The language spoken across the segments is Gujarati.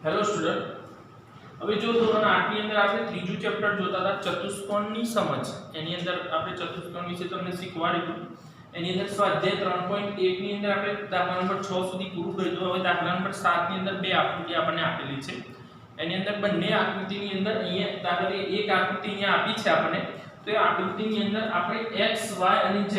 હેલો સ્ટુડન્ટ, હવે જો ધોરણ 8 ની અંદર આપણે ત્રીજું ચેપ્ટર જોતા હતા ચતુષ્કોણની સમજ. એની અંદર આપણે ચતુષ્કોણ વિશે તમને શીખવાડ્યું. એની અંદર સ્વાધ્યાય 3.1 ની અંદર આપણે દાખલા નંબર 6 સુધી પૂરું કરી દીધું. હવે દાખલા નંબર 7 ની અંદર બે આકૃતિ આપણને આપેલી છે. એની અંદર બંને આકૃતિની અંદર અહીંયા દાખલા તરીકે એક આકૃતિ અહીંયા આપી છે આપણને. તો એ આકૃતિની અંદર આપણે x y અને z,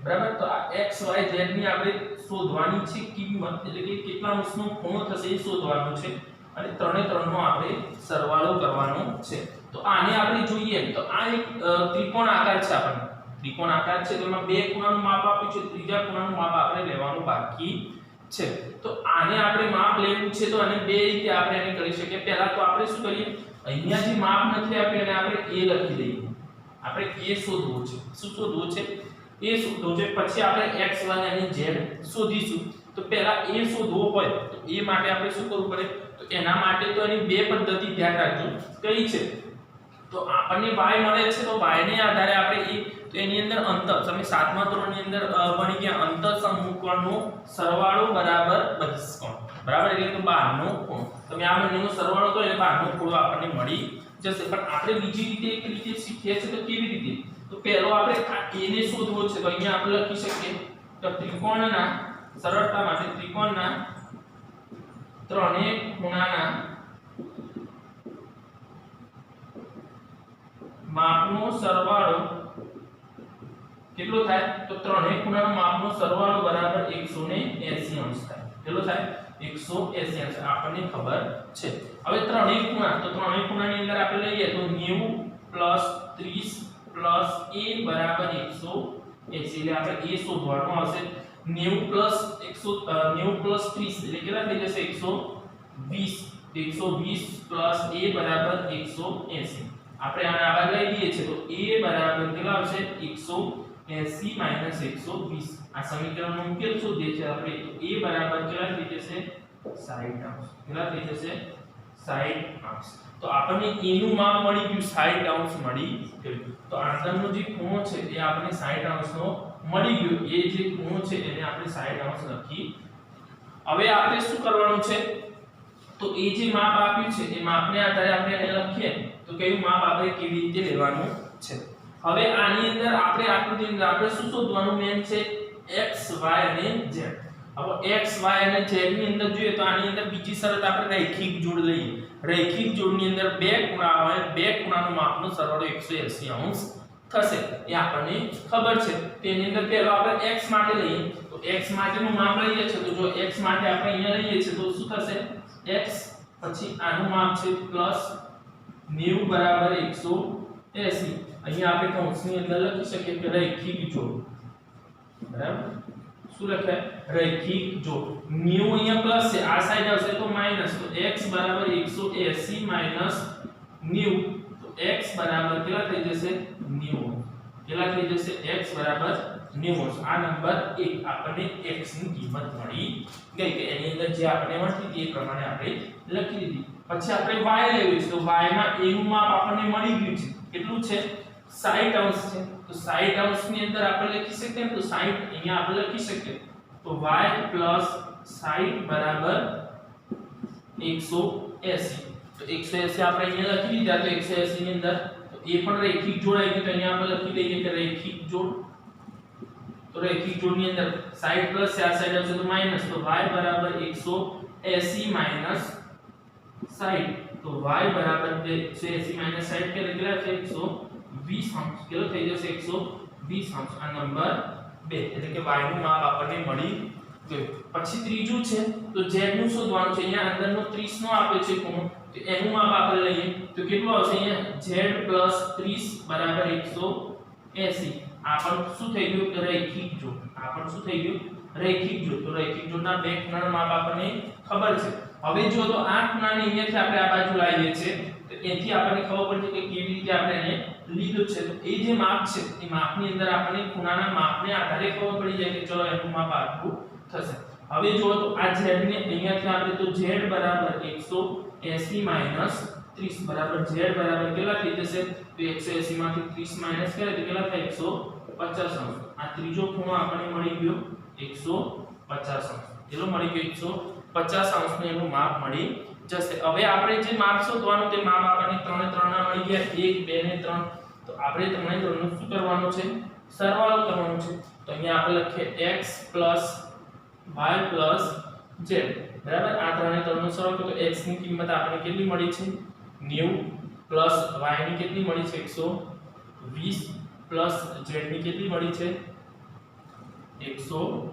બરાબર, તો આ x y z ની આપણે શોધવાની છે કિંમત, એટલે કે કેટલા અંશનો ખૂણો થશે એ શોધવાનું છે. અને ત્રણે ત્રણનો આપણે સરવાળો કરવાનો છે. તો આને આપણે જોઈએ તો આ એક ત્રિકોણ આકાર છે. આપણને ત્રિકોણ આકાર છે, તેમાં બે ખૂણાનું માપ આપ્યું છે, ત્રીજા ખૂણાનું માપ આપણે લેવાનું બાકી છે. તો આને આપણે માપ લેવું છે, તો આને બે રીતે આપણે એને કરી શકીએ. પહેલા તો આપણે શું કરીએ, અહીંયા જે માપ નથી આપ્યું એને આપણે a લખી દઈએ. આપણે a શોધવું છે. શું શોધવું છે? a શોધવું છે. પછી આપણે x y અને z શોધીશું. તો પહેલા a શોધવો હોય તો a માટે આપણે શું કરવું પડે? તો એના માટે તો એની બે પદ્ધતિ ધ્યાન રાખજો. કઈ છે? તો આપણને y મળે છે, તો y ને આધારે આપણે તો એની અંદર અંતર, તમે 7મા ધોરણની અંદર ભણી ગયા, અંતર સમૂહકોણનો સરવાળો બરાબર બહિષ્કોણ, બરાબર, એટલે કે બહારનો ખૂણો. તમે આ બંનેનો સરવાળો કરો એટલે બહારનો ખૂણો આપણને મળી જશે. પણ આપણે બીજી રીતે એક રીતે શીખીએ છીએ. તો કેવી રીતે? તો પહેલો આપણે આ a ને શોધવો છે. તો અહીંયા આપણે લખી શકીએ તો ત્રિકોણના સરળતા માટે ત્રિકોણના ત્રણેય ખૂણાના માપનો સરવાળો કેટલો થાય? તો ત્રણેય ખૂણાના માપનો સરવાળો બરાબર 180 અંશ થાય. કેટલો થાય? 180 અંશ આપણને ખબર છે. હવે ત્રણેય ખૂણા, તો ત્રણેય ખૂણાની અંદર આપણે લઈએ તો 90 + 30 + a બરાબર 180. એટલે આપણે a શોધવાનું આવશે. 90 + 30 એટલે કેટલા થઈ જશે? 120. 120 + a બરાબર 180. આપણે આને આગળ લઈ લઈએ છે તો a બરાબર કેટલા આવશે? 180 - 120. આ સમીકરણનો ઉકેલ શોધીએ છે આપણે. તો a બરાબર કેટલા થઈ જશે? 60 અંશ. કેટલા થઈ જશે? 60 અંશ. તો આપણને a નું માપ મળી ગયું, 60 અંશ મળી ગયું. તો આંતરનો જે ખૂણો છે એ આપણને 60 અંશનો મળી ગયો. એ જે ખૂણો છે એને આપણે 60 અંશ લખી. હવે આપણે શું કરવાનું છે? તો એ જે માપ આપ્યું છે એ માપને આધારે આપણે એને લખીએ તો કયું માપ આપણે કેવી રીતે લેવાનું છે. હવે આની અંદર આપણે આકૃતિની અંદર આપણે શું શોધવાનું મેન છે? x y અને z. હવે x y અને z ની અંદર જોઈએ તો આની અંદર બીજી શરત આપણે રૈખિક જોડ લઈએ. રૈખિક જોડની અંદર બે ખૂણા હોય, બે ખૂણાનો માપનો સરવાળો 180 અંશ થશે. એ આપણને ખબર છે. તેની અંદર પહેલો આપણે x માટે લઈએ તો x માટેનું માપ લઈએ છે. તો જો x માટે આપણે અહીંયા લઈએ છે તો શું થશે? x પછી આનું માપ છે પ્લસ 90 બરાબર 180. અહીંયા આપણે કૌંસની અંદર લખી શકીએ કે રૈખિક જોડ, બરાબર. શું લખાય? રૈખિક જોડ. 90 અહીંયા પ્લસ છે, આ સાઈડ આવશે તો માઈનસ. તો x બરાબર 180 માઈનસ 90. તો x બરાબર કેટલા થઈ જશે? 90. કેટલા થઈ જશે? x બરાબર 90. આ નંબર 1 આપણને x ની કિંમત મળી ગઈ કે એની અંદર જે આપણને મળતી હતી એ પ્રમાણે આપણે લખી દીધી. પછી આપણે y લેવું છે. તો y માં a નું માપ આપણને મળી ગયું છે. કેટલું છે? 60 અંશ છે. તો 60 અંશની અંદર આપણે લખી શકીએ તો 60 અહીંયા આપણે લખી શકીએ તો y + 60 બરાબર 180. તો 180 આપણે અહીંયા લખી દીધા. તો 180 ની અંદર તો એ પણ રૈખિક જોડ આવી ગયું. તો અહીંયા આપણે લખી દઈએ કે રૈખિક જોડ. તો રૈખિક જોડની અંદર 60 પ્લસ આ સાઈડ આવશે તો માઈનસ. તો y બરાબર 180 માઈનસ 60. તો y બરાબર 180 માઈનસ 60 કેટલા છે? 120 અંશ. કેટલો થઈ જશે? 120 અંશ. આ નંબર 2 એટલે કે y નું માપ આપણને મળી ગયું. પછી ત્રીજું છે તો z નું શોધવાનું છે. અહીંયા અંદરનો 30 નો આપે છે ખૂણો, તો એનું માપ આપણે લઈએ તો કેટલું આવશે? અહીંયા z + 30 બરાબર 180. આ પણ શું થઈ ગયું? રૈખિક જોડ. આ પણ શું થઈ ગયું? રૈખિક જોડ. તો રૈખિક જોડના બે ખૂણાના માપ આપણને ખબર છે. હવે જો તો આ ખૂણાને અહીંયાથી આપણે આ બાજુ લાવીએ છીએ તો એથી આપણને ખબર પડશે કે કેવી રીતે આપણે એને લીધું છે. તો એ જે માપ છે એ માપની અંદર આપણને ખૂણાના માપને આધારે ખબર પડી જાય કે ચલો એનું માપ આટલું થશે. હવે જો તો આ z ને અહીંયાથી આપણે તો z બરાબર 180 માઈનસ 30 બરાબર z બરાબર કેટલા થઈ જશે? તો 180 માંથી 30 માઈનસ કરે તો કેટલા થાય? 150 અંશ. આ ત્રીજો ખૂણો આપણને મળી ગયો 150 અંશ. કેટલો મળી ગયો? 50° નું એનું માપ મળી જશે. હવે આપણે જે માપ શોધવાનું તે માપ આપણને 3 3 ના મળી ગયા 1 2 ને 3. તો આપણે 3 3 નું શું કરવાનું છે? સરવાળો કરવાનો છે. તો અહીંયા આપણે લખીએ x y z બરાબર. આ 3 3 નો સરવાળો તો x ની કિંમત આપણને કેટલી મળી છે? 90 y ની કેટલી મળી છે? 120 z ની કેટલી મળી છે? 150.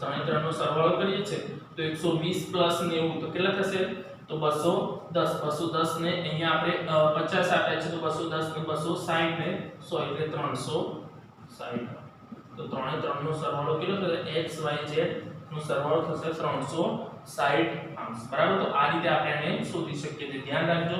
3 3 નો સરવાળો કરીએ છે તો 120 90 તો કેટલા થશે? તો 210. 210 ને અહીંયા આપણે 50 આપ્યા છે તો 210 ને 260 ને 100 એટલે 360. તો 3 3 નો સરવાળો કેટલો થશે? x y z નો સરવાળો થશે 360 બરાબર. તો આ રીતે આપણે આને શોધી શકીએ છીએ. ધ્યાન રાખજો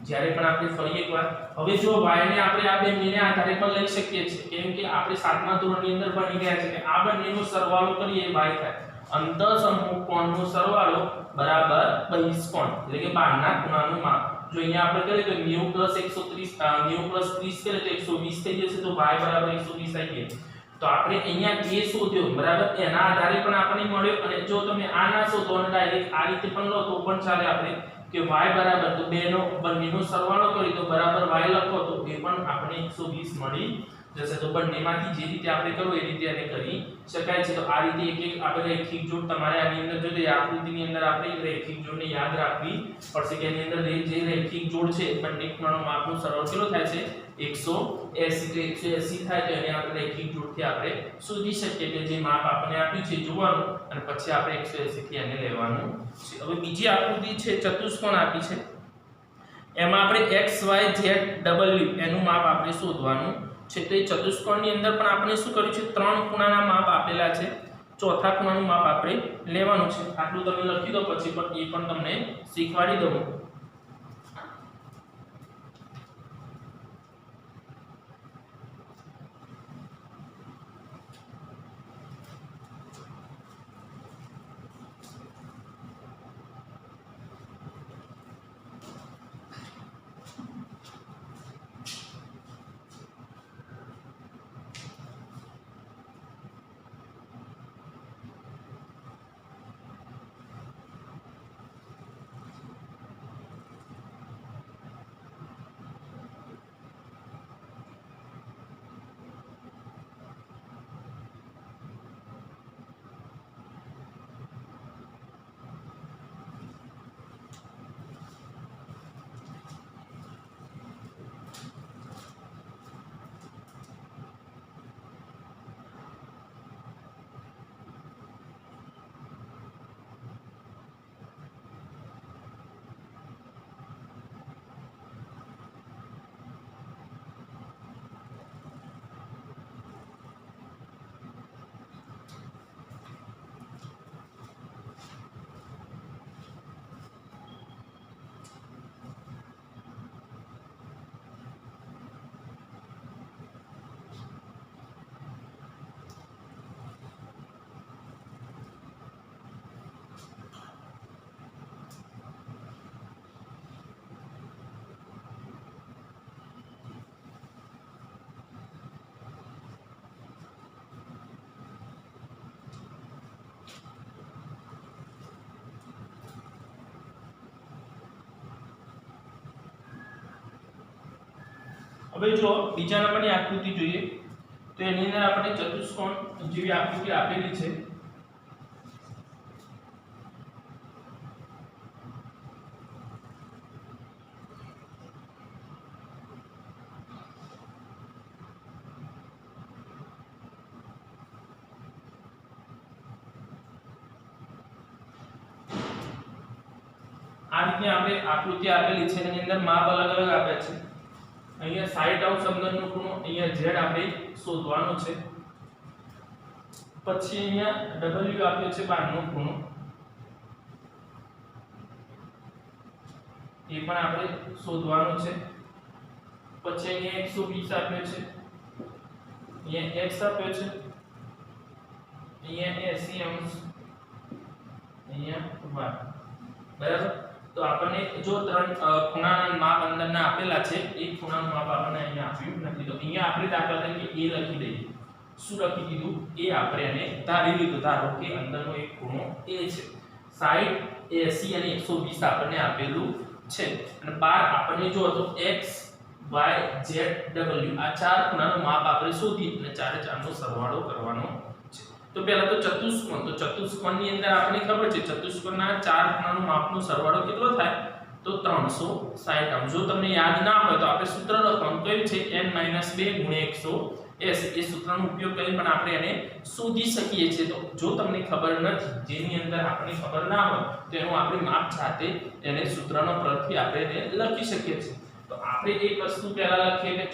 જ્યારે પણ આપણે ફરી એકવાર હવે જો y ને આપણે આ બંનેને આધારે પણ લઈ શકીએ છીએ કેમ કે આપણે 7મા ધોરણની અંદર ભણી ગયા છે કે આ બંનેનો સરવાળો કરીએ y થાય અંતઃસમૂહ કોણનો સરવાળો બરાબર બહિષ્કોણ એટલે કે બહારના ખૂણાનું માપ. જો અહીંયા આપણે કરીએ તો 90 130 90 30 કરીએ તો 120 થઈ જશે તો y બરાબર 120 આવી ગયું. તો આપણે અહીંયા a શોધ્યો બરાબર એના આધારે પણ આપણને મળ્યો અને જો તમે આ ના શોધો અને ડાયરેક્ટ આ રીતે પણ લો તો પણ ચાલે આપણે કે y બરાબર તો બંનેનો સરવાળો કરી તો બરાબર y લખો તો એ પણ આપણે 120 મળી જશે. તો બંનેમાંથી જે રીતે આપણે કરવું એ રીતે આને કરી શકાય છે. તો આ રીતે એક એક આપણે રેખિક જોડ તમારે આની અંદર જો તે આકૃતિની અંદર આપણે રેખિક જોડને યાદ રાખવી પડશે કે આની અંદર જે રેખિક જોડ છે બંને ખૂણાનો માપનો સરવાળો કેટલો થાય છે? 180. તો 180 થાય તો એને આપણે રેખિક જોડથી આપણે શોધી શકીએ કે જે માપ આપણને આપ્યું છે જોવાનું અને પછી આપણે 180 થી આને લેવાનું છે. હવે બીજી આકૃતિ છે ચતુષ્કોણ આપી છે એમાં આપણે x y z w એનું માપ આપણે શોધવાનું છે. તો એ ચતુષ્કોણની અંદર પણ આપણે શું કર્યું છે? 3 ખૂણાના માપ આપેલા છે. ચોથા ખૂણાનું માપ આપણે લેવાનું છે. આટલું તમે લખી દો પછી પણ એ પણ તમને શીખવાડી દઉં. હવે જો બીજા નંબરની આકૃતિ જોઈએ તો એની અંદર આપણે ચતુષ્કોણ જેવી આકૃતિ આપેલી છે. આ રીતે આપણે આકૃતિ આપેલી છે એની અંદર માપ અલગ અલગ આપ્યા છે. અહીંયા સાઈડ આઉટ શબ્દનો ખૂણો અહીંયા z આપણે શોધવાનો છે. પછી અહીંયા w આપ્યો છે બહારનો ખૂણો એ પણ આપણે શોધવાનો છે. પછી અહીંયા 120 આપ્યો છે, અહીંયા x આપ્યો છે, અહીંયા 80 અંશ, અહીંયા y બરાબર. તો આપણને જો ત્રણ ખૂણાના માપ અંદરના આપેલા છે એક ખૂણાનું માપ આપણને અહીંયા આપ્યું નથી તો અહીંયા આપણે દાખલા તરીકે a લખી દઈએ. શું લખી દીધું? a આપણે એને ધારી લીધું. ધારો કે અંદરનો એક ખૂણો a છે. 60 80 અને 120 આપણને આપેલું છે અને 12 આપણને જો તો x y z w આ ચાર ખૂણાનું માપ આપણે શોધી અને ચારે ચારનો સરવાળો કરવાનો છે તો પહેલા તો ચતુષ્કોણની અંદર આપણને ખબર છે ચતુષ્કોણના ચાર ખૂણાનું માપનો સરવાળો કેટલો થાય તો 360 આમ જો તમને યાદ ના હોય તો આપણે સૂત્ર લખવાનું કયું છે n - 2 * 180 એ સૂત્રનો ઉપયોગ કરીને પણ આપણે એને શોધી શકીએ છીએ તો જો તમને ખબર નથી જેની અંદર આપણને ખબર ના હોય તો એનું આપણે માપ જાતે એને સૂત્રનો પરથી આપણે એને લખી શકીએ છીએ તો આપણે એક વસ્તુ પહેલા લખીએ કે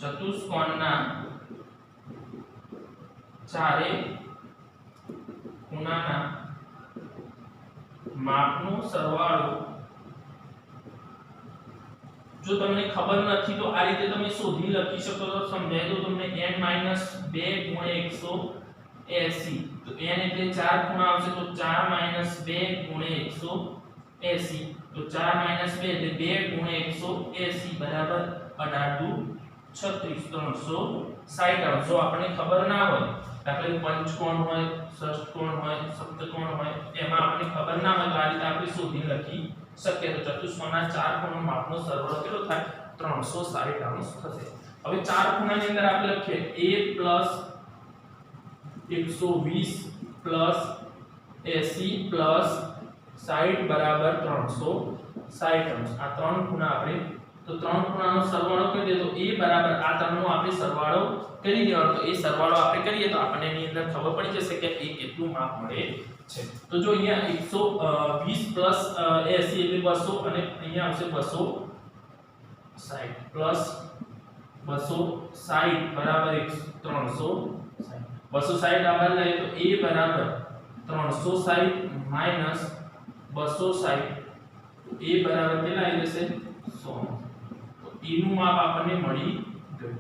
ચતુષ્કોણના ચારે ખૂણાના માપનો સરવાળો જો તમને ખબર નથી તો આ રીતે તમે શોધી લખી શકો તો સમજાય તો તમને n - 2 * 180 તો n એટલે ચાર ખૂણા આવશે તો 4 - 2 * 180 તો 4 - 2 એટલે 2 * 180 બરાબર 18 36 360 જો આપણને ખબર ના હોય દાખલા કે પંચકોણ હોય ષષ્ઠકોણ હોય સપ્તકોણ હોય એમાં આપણને ખબર ના હોય તો આ રીતે આપણે શોધી લખી શકીએ તો ચતુષ્કોણના ચાર ખૂણાનો માપનો સરવાળો કેટલો થાય 360 અંશ થશે હવે ચાર ખૂણાની અંદર આપણે લખીએ a + 120 + 80 + 60 બરાબર 360 અંશ આ ત્રણ ખૂણા આપણે તો ત્રણ ખૂણાનો સરવાળો કરી દે તો a બરાબર આ ત્રણનો આપણે સરવાળો કરી દેવાનો તો એ સરવાળો આપણે કરીએ તો આપણને એની અંદર ખબર પડી જશે કે a કેટલું માપ મળે છે તો જો અહીંયા 120 + 80 એટલે 200 અને અહીંયા આવશે 260 + 260 બરાબર 360 260 આ બાદ લઈએ તો a બરાબર 360 - 260 a બરાબર કેટલા આવી જશે 100 તો a નું માપ આપણને મળી ગયું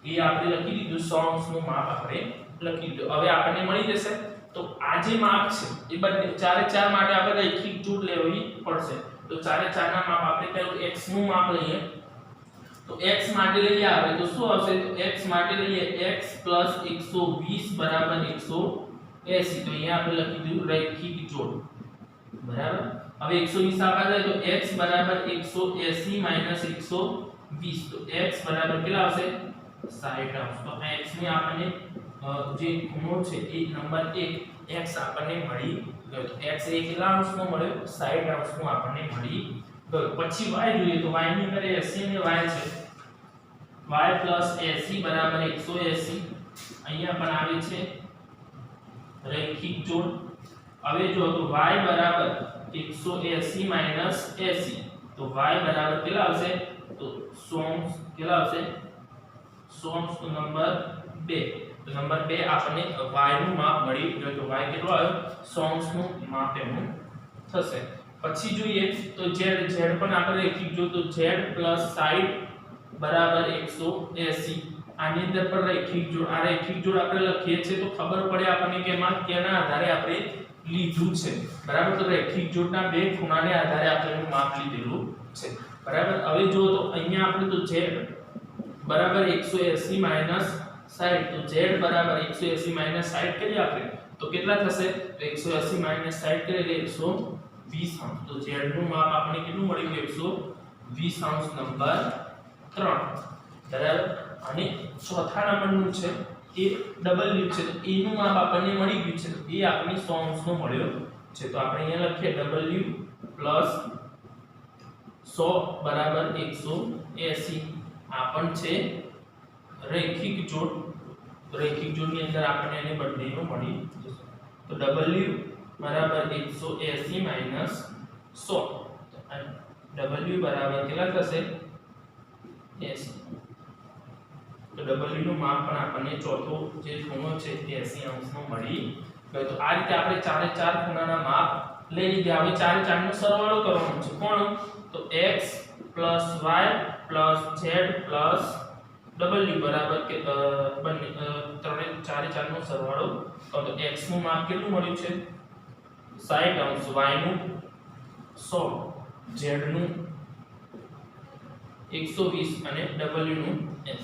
એ આપણે લખી દીધું 100 અંશનું માપ આપણે લખી દીધું હવે આપણને મળી જશે તો આ જે માપ છે એ બંને ચારે ચાર માટે આપણે રૈખિક જોડ લેવી પડશે તો ચારે ચારના માપ આપણે કયું x નું માપ લઈએ તો x માટે લઈએ આપણે તો શું આવશે તો x માટે લઈએ x + 120 બરાબર 180 તો અહીંયા આપણે લખી દીધું રૈખિક જોડ બરાબર હવે 120 આપવા જાય તો x બરાબર 180 - 120 તો x બરાબર કેટલા આવશે 60 અંશ તો આ x ને આપણને જે ખૂણો છે એ નંબર 1 x આપણને મળી ગયો તો x એ કેટલા અંશનો મળ્યો 60 અંશનો આપણને મળી ગયો પછી y જોઈએ તો y ની અંદર 80 અને y છે y + 80 બરાબર 180 અહીંયા પણ આવે છે રૈખિક જોડ હવે જો તો y બરાબર 180 - 80 તો y બરાબર કેટલા આવશે તો 100 કેટલા આવશે 100 નો નંબર 2 તો નંબર 2 આપણને y નું માપ મળી ગયું તો y કેટલો આવ્યો 100 નું માપ એનું થશે પછી જોઈએ તો z પણ આપણે રૈખિક જો તો z + 60 બરાબર 180 આની અંદર પણ રૈખિક જોડ આ રૈખિક જોડ આપણે લખીએ છીએ તો ખબર પડે આપણને કે એમાં કેના આધારે આપણે લીધું છે બરાબર તો રૈખિક જોડના બે ખૂણાને આધારે આપણે માપ લીધેલું છે બરાબર હવે જો તો અહીંયા આપણે તો z બરાબર 180 - 60 તો z બરાબર 180 - 60 કરીએ આપણે તો કેટલા થશે તો 180 - 60 કરીએ એટલે 120 અંશ તો z નું માપ આપણે કેટલું મળી ગયું 120 અંશ નંબર 3 બરાબર અને ચોથા નંબરનું છે એ w છે તો a નું માપ આપણને મળી ગયું છે તો એ આપણને 100 અંશનો મળ્યો છે તો આપણે અહીંયા લખીએ w + 100 બરાબર 180 આ પણ છે રૈખિક જોડની અંદર આપણને એને બંનેનો મળી જશે તો w બરાબર 180 - 100 w બરાબર કેટલા થશે 80 તો w નું માપ પણ આપણને ચોથો જે ખૂણો છે તે 80 અંશનો મળી ગયો તો આ રીતે આપણે ચારે ચાર ખૂણાના માપ લઈ લીધા હવે ચારે ચારનો સરવાળો કરવાનો છે કોણ તો x + y + z + w બરાબર કે બંને ત્રણે ચારે ચારનો સરવાળો કરો તો x નું માપ કેટલું મળ્યું છે 60 અંશ y નું 100 z નું 120 અને w નું 80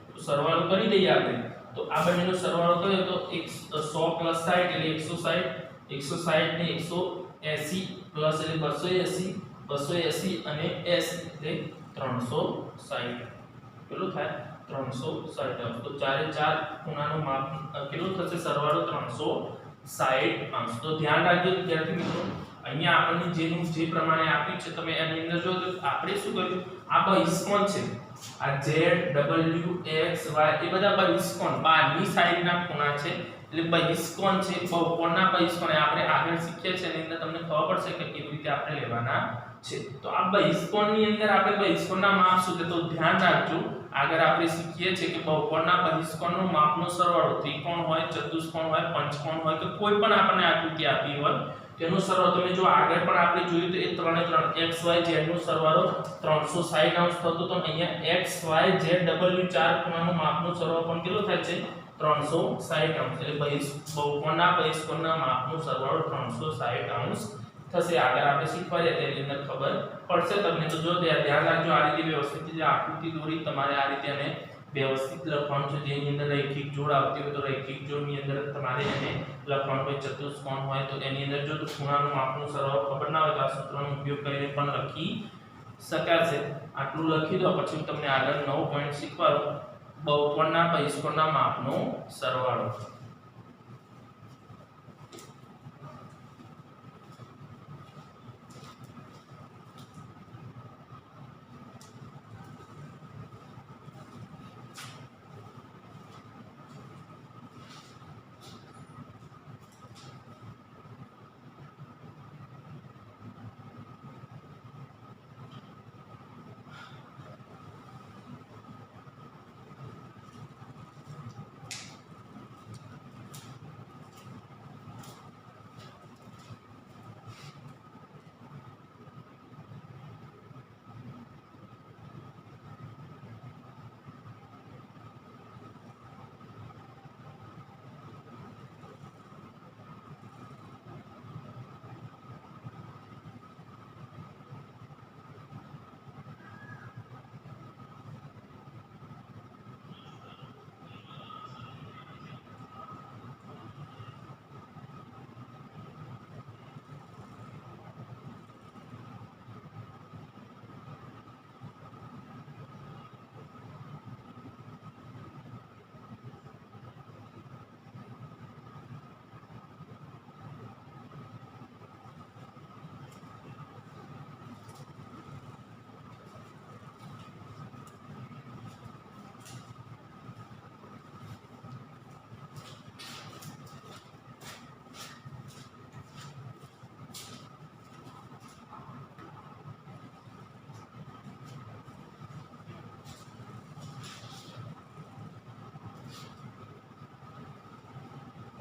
તો સરવાળો કરી દઈએ આપણે તો આ બંનેનો સરવાળો કર્યો તો 100 પ્લસ 60 એટલે 160, 160 ને 180 પ્લસ એટલે 280, 280 અને 80 એટલે 360. કેટલું થાય? 360. તો ચારે ચાર ખૂણાનો માપ કેટલું થશે? સરવાળો 360 અંશ. તો ધ્યાન રાખજો વિદ્યાર્થી મિત્રો, અહીંયા આપણને જે પ્રમાણે આપ્યું છે તમે એની અંદર જો તો આપણે શું કર્યું, આ બહિષ્કોણ છે, આ z w x y એ બધા બહિષ્કોણ બહારની સાઈડના ખૂણા છે એટલે બહિષ્કોણ છે. બહુકોણના બહિષ્કોણ આપણે આગળ શીખ્યા છે એની અંદર તમને ખબર પડશે કે કેવી રીતે આપણે લેવાના છે. તો આ બહિષ્કોણની અંદર આપણે બહિષ્કોણના માપ શું છે તો ધ્યાન રાખજો. આગળ આપણે શીખીએ છીએ કે બહુકોણના બહિષ્કોણનો માપનો સરવાળો ત્રિકોણ હોય, ચતુષ્કોણ હોય, પંચકોણ હોય કે કોઈ પણ આપણને આકૃતિ આપી હોય તેનો સરવાળો તમે જો આગળ પણ આપણે જોયું તો એ 3 3 x y z નો સરવાળો 360 અંશ થતો, તો અહીંયા x y z w ચાર ખૂણાનો માપનો સરવાળો પણ કેટલો થાય છે? 360 અંશ. એટલે બહુકોણના બહિષ્કોણના માપનો સરવાળો 360 અંશ થશે. આગળ આપણે શીખવા જાય તેની અંદર ખબર પડશે તમને. તો જો ધ્યાન રાખજો, આ રીતે વ્યવસ્થિત જે આકૃતિ દોરી તમારે આ રીતે એને વ્યવસ્થિત લખવાનું છે. જેની અંદર રૈખિક જોડ આવતી હોય તો રૈખિક જોડની અંદર તમારે એને લખવાનું હોય. ચતુષ્કોણ હોય તો એની અંદર જો ખૂણાનો માપનો સરવાળો ખબર ના હોય તો આ સૂત્રનો ઉપયોગ કરીને પણ લખી શકાશે. આટલું લખી દો પછી હું તમને આગળ નવો પોઈન્ટ શીખવાડું, બહુકોણના બહિષ્કોણના માપનો સરવાળો.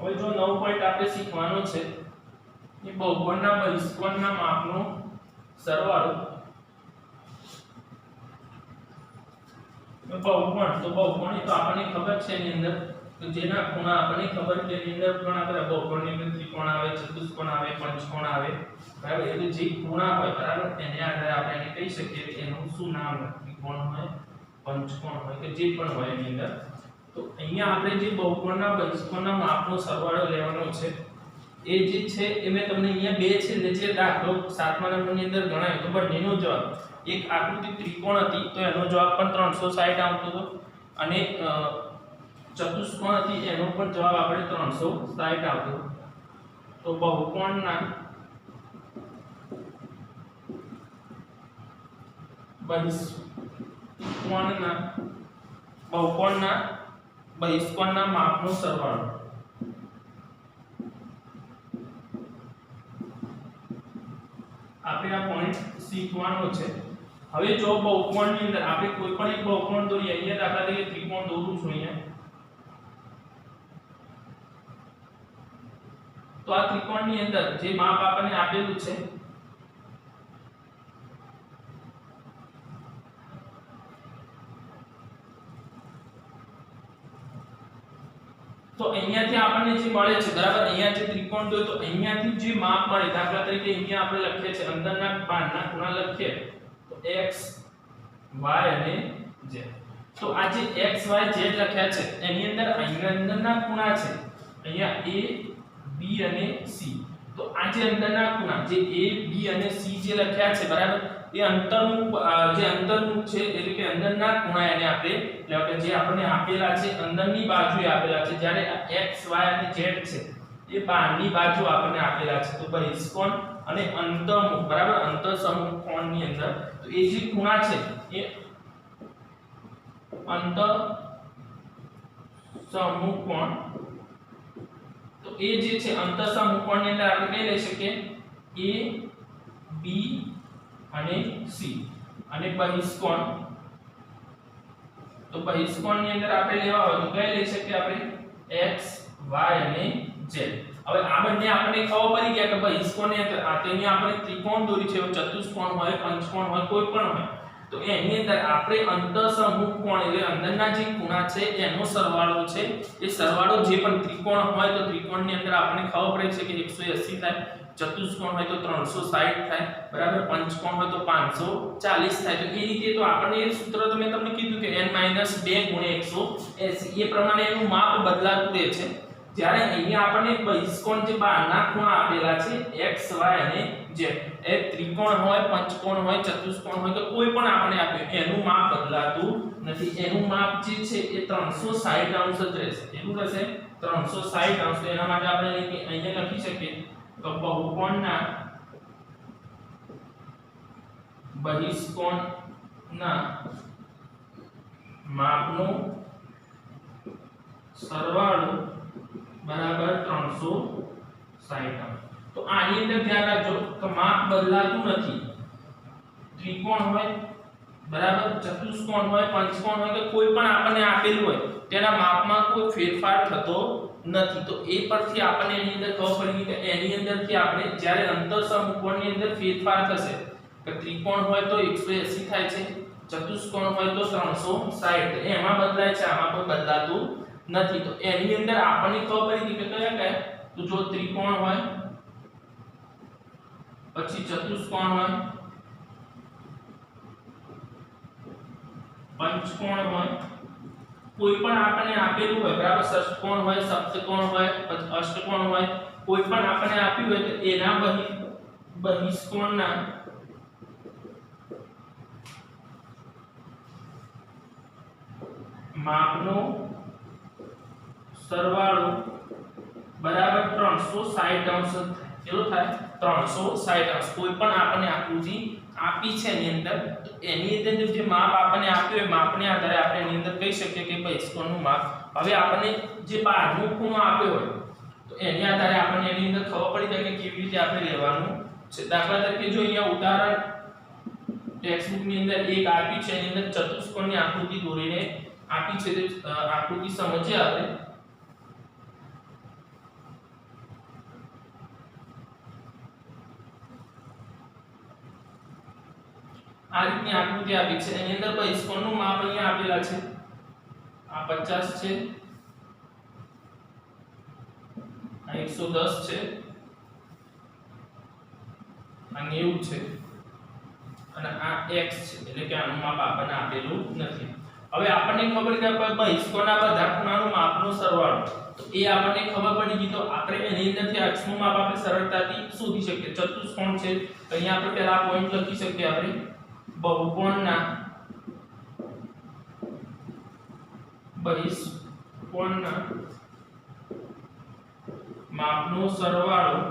હવે જો નવો પોઈન્ટ આપણે શીખવાનો છે એ બહુકોણના બહિષ્કોણના માપનો સરવાળો. બહુકોણ તો બહુકોણ તો આપણને ખબર છે એની અંદર તો જેના ખૂણા આપણને ખબર છે એની અંદર ઘણા બધા બહુકોણની અંદર ત્રિકોણ આવે, ચતુષ્કોણ આવે, પંચકોણ આવે, બરાબર. એટલે જે ખૂણા હોય બરાબર એને આધારે આપણે એને કહી શકીએ કે એનું શું નામ હોય, ત્રિકોણ હોય, પંચકોણ હોય કે જે પણ હોય એની અંદર. તો અહીંયા આપણે જે બહુકોણના બહિષ્કોણના માપનો સરવાળો લેવાનો છે એ જે છે એ મેં તમને અહીંયા બે છે જે દાખલો 7મા નંબરની અંદર ગણાયો તો બંનેનો જવાબ, એક આકૃતિ ત્રિકોણ હતી તો એનો જવાબ પણ 360 આવતો હતો અને ચતુષ્કોણ હતી એનો પણ જવાબ આપણે 360 આવતો હતો. તો બહુકોણના બહુકોણના બહિષ્કોણના માપનો સરવાળો. આપણે આ પોઈન્ટ શીખવાનો છે. હવે જો બહુકોણની અંદર આપણે કોઈ પણ એક બહુકોણ દોરીએ, અહીંયા દાખલા તરીકે ત્રિકોણ દોરું છું અહીંયા, તો આ ત્રિકોણની અંદર જે માપ આપણને આપેલું છે તો અહીંયાથી આપણને જે મળે છે બરાબર, અહીંયા જે ત્રિકોણ દોર્યો તો અહીંયાથી જે માપ મળે, દાખલા તરીકે અહીંયા આપણે લખીએ છે અંદરના બહારના ખૂણા લખીએ તો x y અને z. તો આ જે x y z લખ્યા છે એની અંદર અહીંયા અંદરના ખૂણા છે અહીંયા a b અને c તો આ જે અંદરના ખૂણા જે a b અને c જે લખ્યા છે બરાબર એ અંતરનું છે એટલે કે અંદરના ખૂણા એને આપણે એટલે જે આપણને આપેલા છે અંદરની બાજુએ આપેલા છે જ્યારે x y અને z છે એ બહારની બાજુ આપણને આપેલા છે તો બહિષ્કોણ અને અંતર્મુખ બરાબર અંતરસમુખ કોણની અંદર તો એ જે ખૂણા છે એ અંતરસમુખ કોણ તો એ જે છે અંતરસમુખ કોણની અંદર આપણે કઈ લઈ શકીએ a b અને c અને બહિષ્કોણ તો બહિષ્કોણની અંદર આપણે લેવા હોય તો કઈ લઈ શકીએ આપણે x y અને z હવે આ બંને આપણને ખબર પડી ગયા કે બહિષ્કોણની અંદર આ તેની આપણે ત્રિકોણ દોરી છે ચતુષ્કોણ હોય પંચકોણ હોય કોઈ પણ હોય તો એની અંદર આપણે અંતરસમુખ કોણ એટલે અંદરના જે ખૂણા છે એનો સરવાળો છે એ સરવાળો જે પણ ત્રિકોણ હોય તો ત્રિકોણની અંદર આપણને ખબર પડે છે કે 180 થાય ચતુષ્કોણ હોય તો 360 થાય બરાબર પંચકોણ હોય તો 540 થાય તો એ રીતે તો આપણને એ સૂત્ર તો મેં તમને કીધું કે n - 2 * 180 એ પ્રમાણે એનું માપ બદલાતું રહે છે જ્યારે અહીંયા આપણને બહિષ્કોણ જે બહારના ખૂણા આપેલા છે x y અને z એ ત્રિકોણ હોય પંચકોણ હોય ચતુષ્કોણ હોય તો કોઈ પણ આપણે આપ્યું એનું માપ બદલાતું નથી એનું માપ જે છે એ 360 અંશ જ રહેશે કેટલું રહેશે 360 અંશ તો એના માટે આપણે અહીંયા લખી શકીએ તો બહુકોણના બહિષ્કોણના માપનો સરવાળો બરાબર 360 તો આની અંદર ધ્યાન રાખજો કે માપ બદલાતું નથી ત્રિકોણ હોય બરાબર ચતુષ્કોણ હોય પંચકોણ હોય કે કોઈ પણ આપણને આપેલું હોય તેના માપમાં કોઈ ફેરફાર થતો નથી તો એ પરથી આપણને એની અંદર ખબર પડી કે એની અંદરથી આપણે જ્યારે અંતરસમુખ કોણની અંદર ફેરફાર થશે કે ત્રિકોણ હોય તો 180 થાય છે ચતુષ્કોણ હોય તો 360 એમાં બદલાય છે આમાં કોઈ બદલાતું નથી તો એની અંદર આપણને ખબર પડી કે કયા તો જો ત્રિકોણ હોય પછી ચતુષ્કોણ હોય પંચકોણ હોય કોઈ પણ આપણને આપેલું હોય બરાબર ષષ્ઠકોણ હોય સપ્તકોણ હોય અષ્ટકોણ હોય કોઈ પણ આપણને આપ્યું હોય તો એના બહિષ્કોણના માપનો સરવાળો બરાબર 360 અંશ કેટલો થાય 360 અંશ કોઈ પણ આપણને આકૃતિ આપી છે એની અંદર તો એની અંદર જે માપ આપણને આપ્યું હોય માપને આધારે આપણે એની અંદર કહી શકીએ કે બહિષ્કોણનું માપ હવે આપણને જે બહારનો ખૂણો આપ્યો હોય તો એની આધારે આપણને એની અંદર ખબર પડી જાય કે કેવી રીતે આપણે લેવાનું છે દાખલા તરીકે જો અહીંયા ઉદાહરણ ટેક્સ્ટબુક ની અંદર એક આપી છે એની અંદર ચતુષ્કોણની આકૃતિ દોરીને આપી છે તે આકૃતિ સમજીએ આપણે આ રીતની આકૃતિ આપી છે એની અંદર બહિષ્કોણનું માપ અહીંયા આપેલા છે આ 50 છે આ 110 છે આ 90 છે અને આ x છે એટલે કે આનું માપ આપણને આપેલું નથી હવે આપણને ખબર કે બહિષ્કોણના બધા ખૂણાનું માપનો સરવાળો તો એ આપણને ખબર પડી ગઈ તો આપણે એની અંદરથી x નું માપ આપણે સરળતાથી શોધી શકીએ ચતુષ્કોણ છે તો અહીંયા આપણે પહેલા આ પોઈન્ટ લખી શકીએ આપણે બહુકોણના બહિષ્કોણના માપનો સરવાળો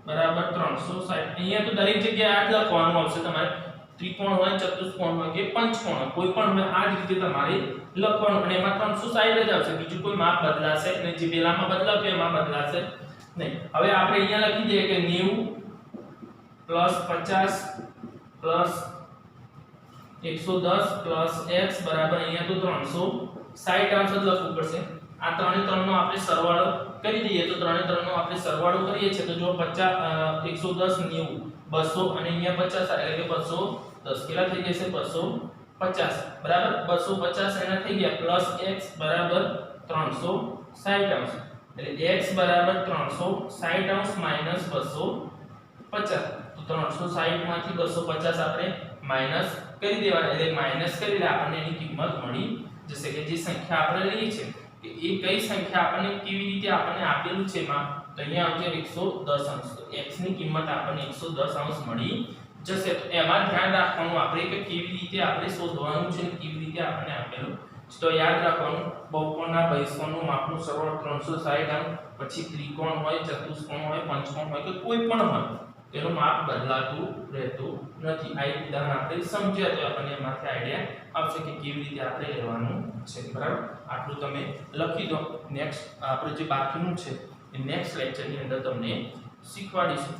બરાબર 360 અહીંયા તો દરેક જગ્યાએ આ જ લખવાનું આવશે તમારે ત્રિકોણ હોય ચતુષ્કોણ હોય કે પંચકોણ હોય કોઈ પણ હોય આ જ રીતે તમારે લખવાનું અને એમાં 360 જ આવશે બીજું કોઈ માપ બદલાશે નહીં જે પેલામાં બદલાવ એમાં બદલાશે નહીં હવે આપણે અહીંયા લખી દઈએ કે 90 + 50 + 110 + x બરાબર અહીંયા તો 360 અંશ જ લખવું પડશે આ ત્રણે ત્રણનો આપણે સરવાળો કરી દઈએ તો ત્રણે ત્રણનો આપણે સરવાળો કરીએ છીએ તો જો 50 110 90 200 અને અહીંયા 50 એટલે કે 210 કેટલા થઈ જશે 250 બરાબર 250 એના થઈ ગયા + x બરાબર 360 અંશ એટલે x બરાબર 360 અંશ - 250 50 તો 360 માંથી 250 આપણે માઈનસ કરી દેવાના એટલે માઈનસ કરીને આપણને એની કિંમત મળી જશે કે જે સંખ્યા આપણે લઈએ છે કે એ કઈ સંખ્યા આપણને કેવી રીતે આપણને આપેલું છે માં તો અહીંયા આવશે 110 અંશ તો x ની કિંમત આપણને 110 અંશ મળી જશે તો એમાં ધ્યાન રાખવાનું આપણે કે કેવી રીતે આપણે શોધવાનું છે અને કેવી રીતે આપણને આપેલું તો યાદ રાખવાનું બહુકોણના બહિષ્કોણનું માપનું સરળ 360 અંશ પછી ત્રિકોણ હોય ચતુષ્કોણ હોય પંચકોણ હોય કે કોઈ પણ હોય તેનું માપ બદલાતું રહેતું નથી આ એક ઉદાહરણ આપણે સમજ્યા તો આપણને એમાંથી આઈડિયા આવશે કે કેવી રીતે આપણે લેવાનું છે બરાબર આટલું તમે લખી દો નેક્સ્ટ આપણે જે બાકીનું છે એ નેક્સ્ટ લેક્ચરની અંદર તમને શીખવાડીશું